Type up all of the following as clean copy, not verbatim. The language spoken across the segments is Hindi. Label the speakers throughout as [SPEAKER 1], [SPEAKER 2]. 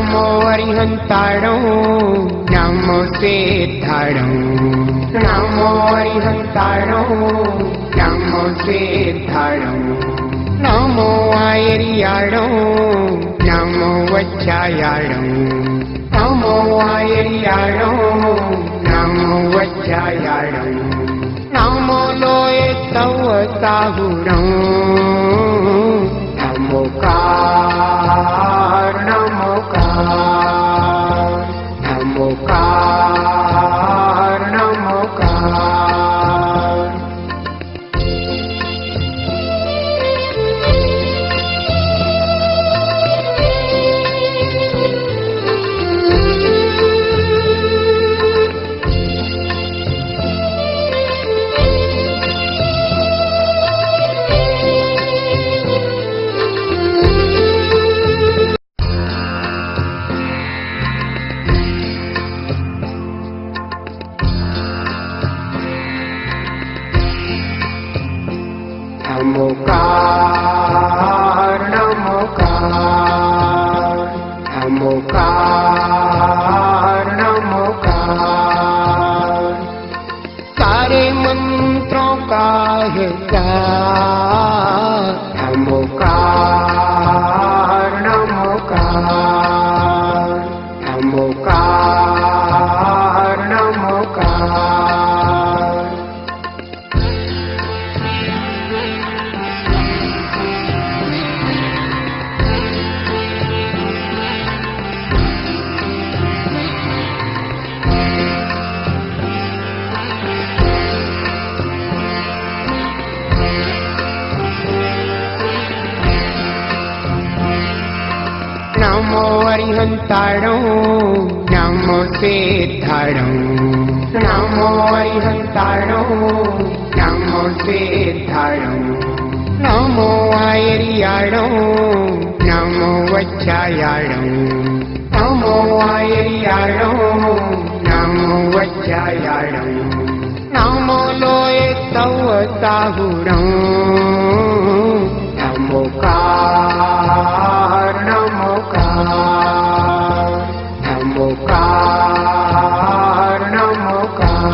[SPEAKER 1] नमो अरिहंताणो नमो सिद्धाणो नमो अरिहंताणो नमो सिद्धाणो नमो आयरियाणो नमो वज्रायाणो नमो आयरियाणो नमो वज्रायाणो नमो लोये तव साहुणो नमोकार नमोकार नमोकार नमोकार नमोकार नमोकार नमोकार नमोकार सारे मंत्रों का है सार नमोकार नमोकार नमोकार नमोकार नमो अरिहंताणो नमो सिद्धाणो नमो अरिहंताणो नमो सिद्धाणो नमो आयरियाणो नमो वज्रायाणो नमो आयरियाणो नमो वज्रायाणो नमो लोये तव साहुणो नमोकार नमोकार नमोकार नमोकार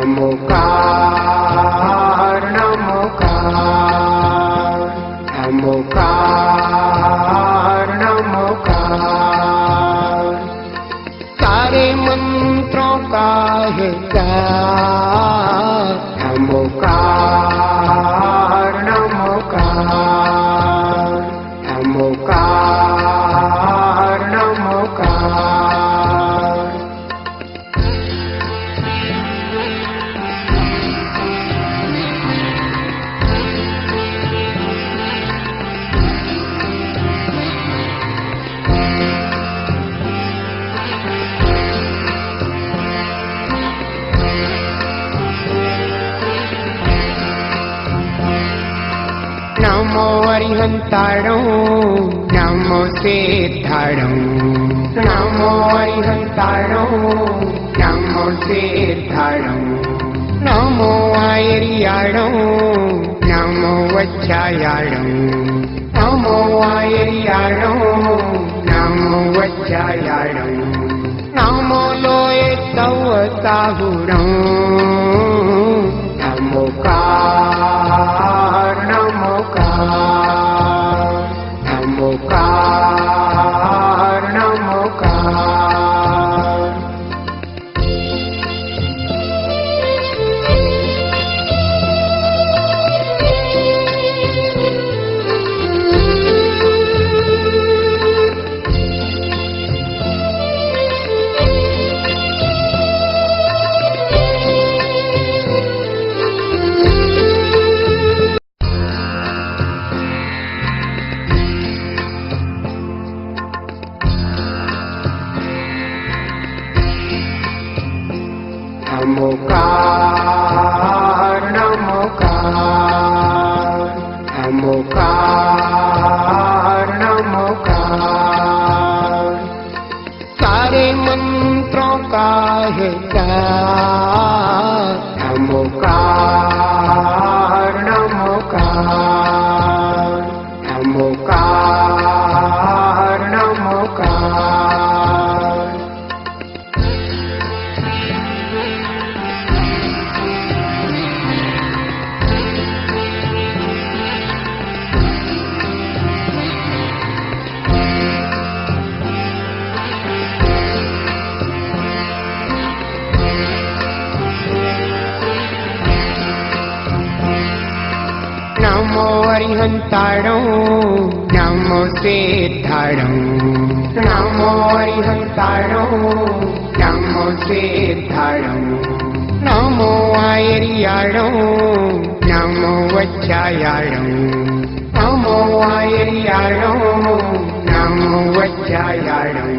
[SPEAKER 1] नमोकार नमोकार नमोकार नमोकार सारे मंत्रों का है सार नमोकार नमोकार नमोकार नमोकार नमो अरिहंताणो नमो सिद्धाणो नमो अरिहंताणो नमो सिद्धाणो नमो आयरियाणो नमो वज्रायाणो नमो आयरियाणो नमो वज्रायाणो नमो लोये तव साहुणो नमोकार नमोकार नमोकार नमोकार नमोकार नमोकार नमोकार नमोकार नमो अरिहंताणो नमो सिद्धाणो नमो अरिहंताणो नमो सिद्धाणो नमो आयरियाणो नमो वज्रायाणो नमो आयरियाणो नमो वज्रायाणो